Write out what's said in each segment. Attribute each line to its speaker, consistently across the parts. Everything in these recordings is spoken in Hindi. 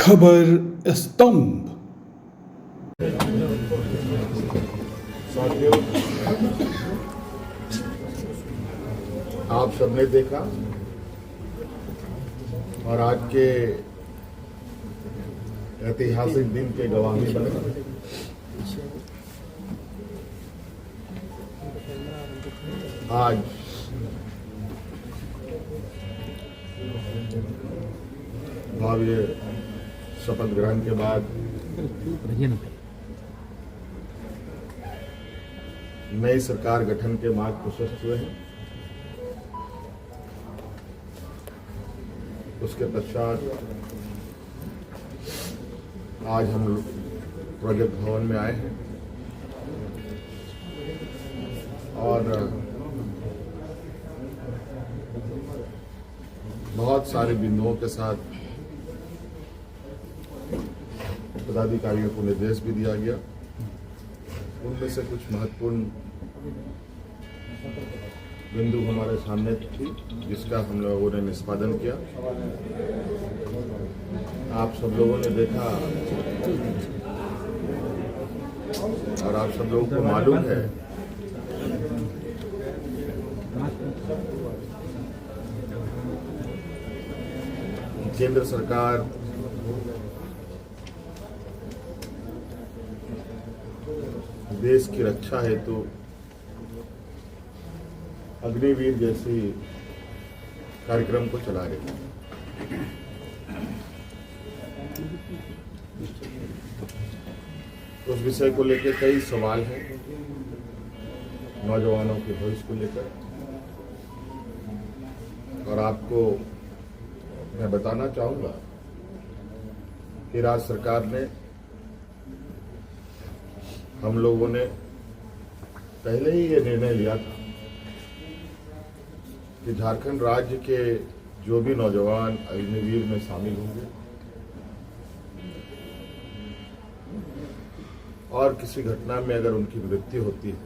Speaker 1: खबर स्तंभ।
Speaker 2: साथियों, आप सबने देखा और आज के ऐतिहासिक दिन के गवाही बने। आज भव्य शपथ ग्रहण के बाद नई सरकार गठन के मार्ग प्रशस्त हुए हैं। उसके पश्चात आज हम लोग प्रगति भवन में आए हैं और बहुत सारे बिंदुओं के साथ पदाधिकारियों को निर्देश भी दिया गया। उनमें से कुछ महत्वपूर्ण बिंदु हमारे सामने थी, जिसका हम लोगों ने निष्पादन किया। आप सब लोगों ने देखा और आप सब लोगों को मालूम है कि केंद्र सरकार देश की रक्षा हेतु अग्निवीर जैसी कार्यक्रम को चला रही है। उस विषय को लेकर कई सवाल हैं, नौजवानों के भविष्य को लेकर, और आपको मैं बताना चाहूंगा कि राज्य सरकार ने, हम लोगों ने पहले ही ये निर्णय लिया था कि झारखंड राज्य के जो भी नौजवान अग्निवीर में शामिल होंगे और किसी घटना में अगर उनकी मृत्यु होती है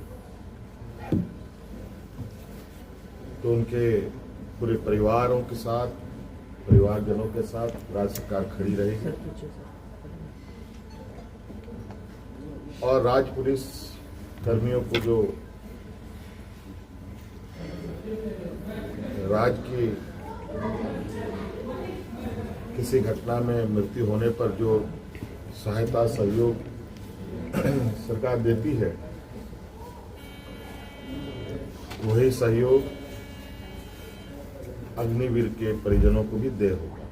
Speaker 2: तो उनके पूरे परिवारों के साथ, परिवारजनों के साथ राज्य सरकार खड़ी रहेगी और राज्य पुलिस कर्मियों को जो राज्य की किसी घटना में मृत्यु होने पर जो सहायता सहयोग सरकार देती है, वही सहयोग अग्निवीर के परिजनों को भी दे होगा।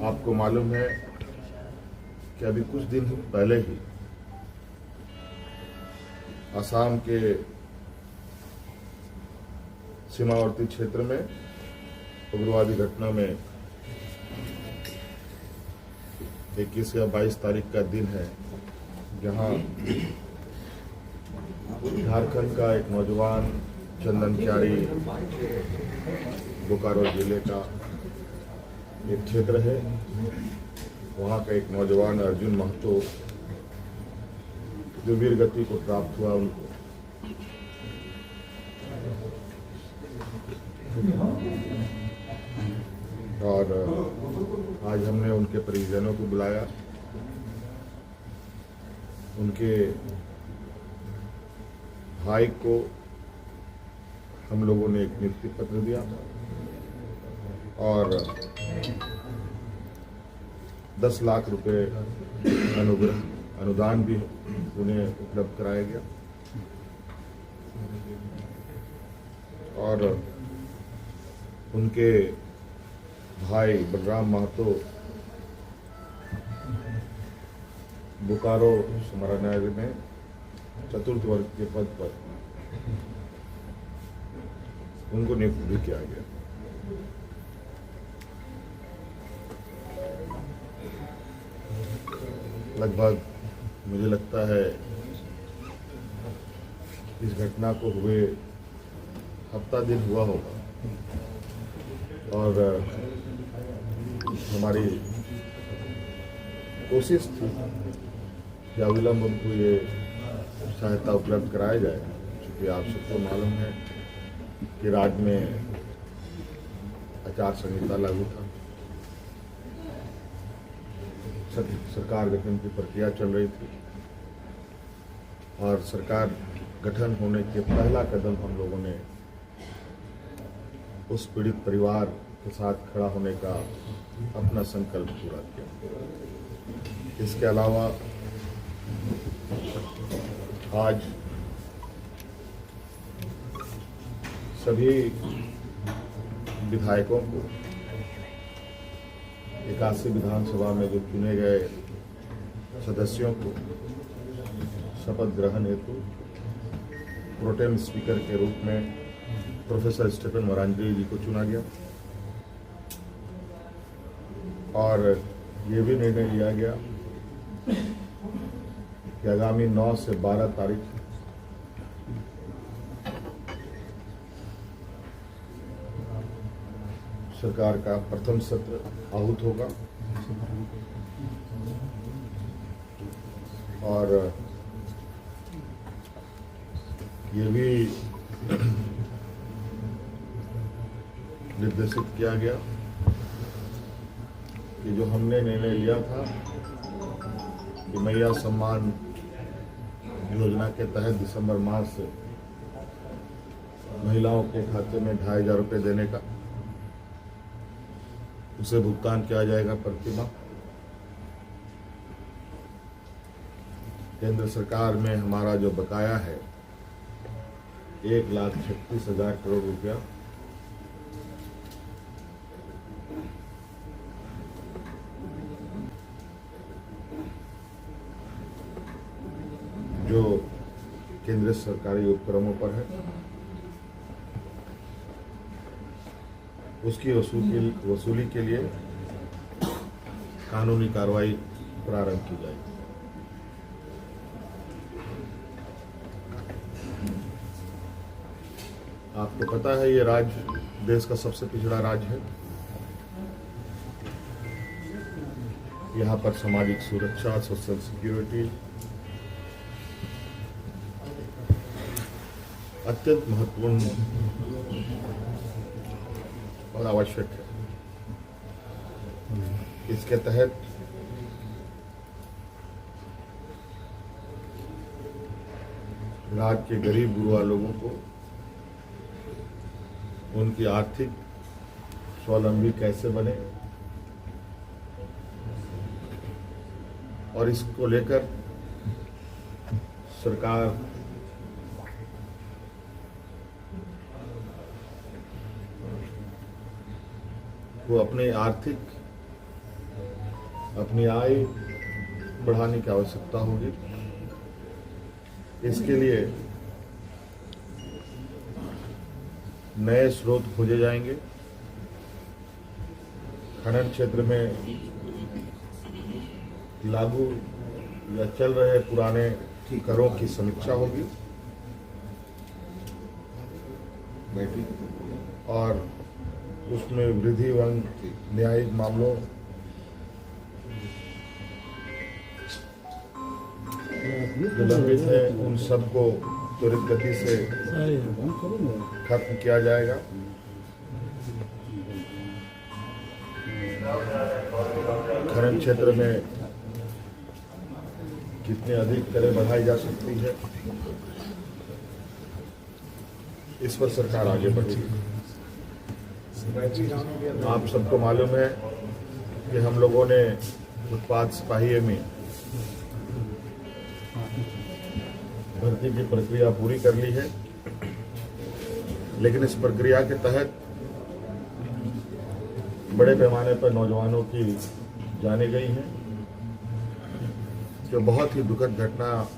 Speaker 2: आपको मालूम है कि अभी कुछ दिन पहले ही असम के सीमावर्ती क्षेत्र में उग्रवादी घटना में 21 या 22 तारीख का दिन है, जहां झारखंड का एक नौजवान चंदन क्यारी, बोकारो जिले का एक क्षेत्र है, वहाँ का एक नौजवान अर्जुन महतो जो वीर गति को प्राप्त हुआ, उनको और आज हमने उनके परिजनों को बुलाया। उनके भाई को हम लोगों ने एक नियुक्ति पत्र दिया और 10 लाख रुपए अनुदान भी उन्हें उपलब्ध कराया गया और उनके भाई बलराम महतो बोकारो समाहरणालय में चतुर्थ वर्ग के पद पर उनको नियुक्त भी किया गया। लगभग मुझे लगता है इस घटना को हुए हफ्ता दिन हुआ होगा और हमारी कोशिश थी कि अविलंब उनको ये सहायता उपलब्ध कराया जाए, क्योंकि आप सबको मालूम है कि राज्य में आचार संहिता लागू था सरकार गठन की प्रक्रिया चल रही थी और सरकार गठन होने के पहला कदम हम लोगों ने उस पीड़ित परिवार के साथ खड़ा होने का अपना संकल्प पूरा किया। इसके अलावा आज सभी विधायकों को 81 विधानसभा में जो चुने गए सदस्यों को शपथ ग्रहण हेतु प्रोटेम स्पीकर के रूप में प्रोफेसर स्टीफन मरांडी जी को चुना गया और ये भी निर्णय लिया गया कि आगामी 9 से 12 तारीख सरकार का प्रथम सत्र आहूत होगा और ये भी निर्देशित किया गया कि जो हमने निर्णय लिया था कि मैया सम्मान योजना के तहत दिसंबर माह से महिलाओं के खाते में 2,500 रुपये देने का उसे भुगतान किया जाएगा प्रति माह। केंद्र सरकार में हमारा जो बकाया है 1,36,000 करोड़ रुपया जो केंद्र सरकारी उपक्रमों पर है उसकी वसूली के लिए कानूनी कार्रवाई प्रारंभ की जाएगी। आपको पता है ये राज्य देश का सबसे पिछड़ा राज्य है। यहाँ पर सामाजिक सुरक्षा, सोशल सिक्योरिटी अत्यंत महत्वपूर्ण और आवश्यक है। इसके तहत राज्य के गरीब गुरुआ लोगों को उनकी आर्थिक स्वावलंबी कैसे बने और इसको लेकर सरकार को अपनी आय बढ़ाने की आवश्यकता होगी। इसके लिए नए स्रोत खोजे जाएंगे। खनन क्षेत्र में लागू या चल रहे पुराने करों की समीक्षा होगी और उसमें वृद्धि एवं न्यायिक मामलों जो लंबित है उन सबको त्वरित गति से खत्म किया जाएगा। खनन क्षेत्र में कितने अधिक करें बढ़ाई जा सकती है इस पर सरकार आगे बढ़ेगी। आप सबको मालूम है कि हम लोगों ने उत्पाद सिपाही में भर्ती की प्रक्रिया पूरी कर ली है, लेकिन इस प्रक्रिया के तहत बड़े पैमाने पर नौजवानों की जाने गई हैं, जो बहुत ही दुखद घटना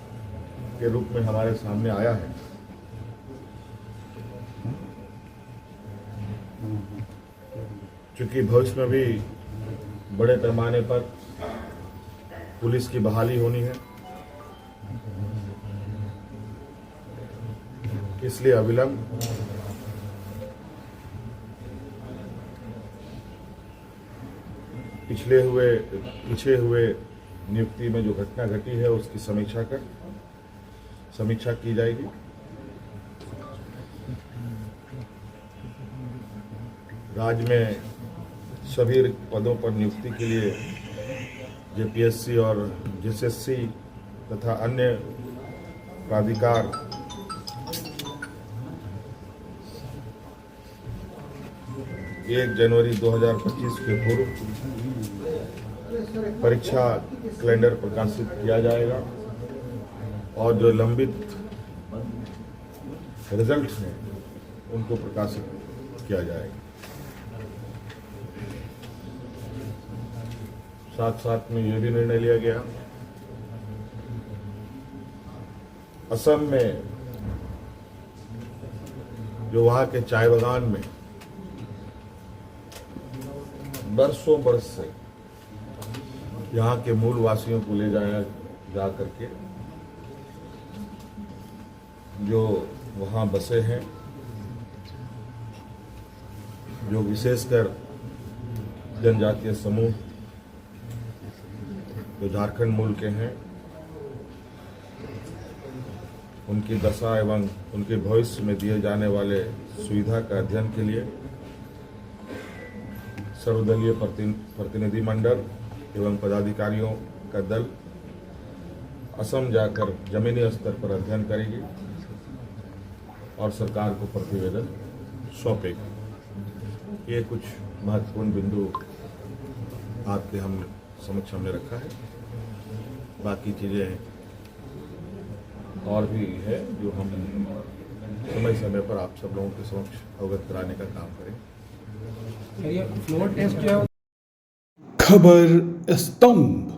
Speaker 2: के रूप में हमारे सामने आया है। क्योंकि भविष्य में भी बड़े पैमाने पर पुलिस की बहाली होनी है, इसलिए अविलंब पीछे हुए नियुक्ति में जो घटना घटी है उसकी समीक्षा की जाएगी। राज्य में सभी पदों पर नियुक्ति के लिए जेपीएससी और जेएसएससी तथा अन्य प्राधिकार 1 जनवरी 2025 के पूर्व परीक्षा कैलेंडर प्रकाशित किया जाएगा और जो लंबित रिजल्ट्स हैं उनको प्रकाशित किया जाएगा। साथ साथ में यह भी निर्णय लिया गया, असम में जो वहाँ के चाय बागान में बरसों बरस से यहाँ के मूल वासियों को ले जाया जा करके जो वहाँ बसे हैं, जो विशेषकर जनजातीय समूह जो झारखंड मूल के हैं, उनकी दशा एवं उनके भविष्य में दिए जाने वाले सुविधा का अध्ययन के लिए सर्वदलीय प्रतिनिधि मंडल एवं पदाधिकारियों का दल असम जाकर जमीनी स्तर पर अध्ययन करेगी और सरकार को प्रतिवेदन सौंपेगी। ये कुछ महत्वपूर्ण बिंदु आपके हम समक्ष हमने रखा है। बाकी चीज़ें और भी है जो हम समय समय पर आप सब लोगों के समक्ष अवगत कराने का काम करें।
Speaker 3: फ्लोर टेस्ट जो है
Speaker 1: खबर स्तंभ।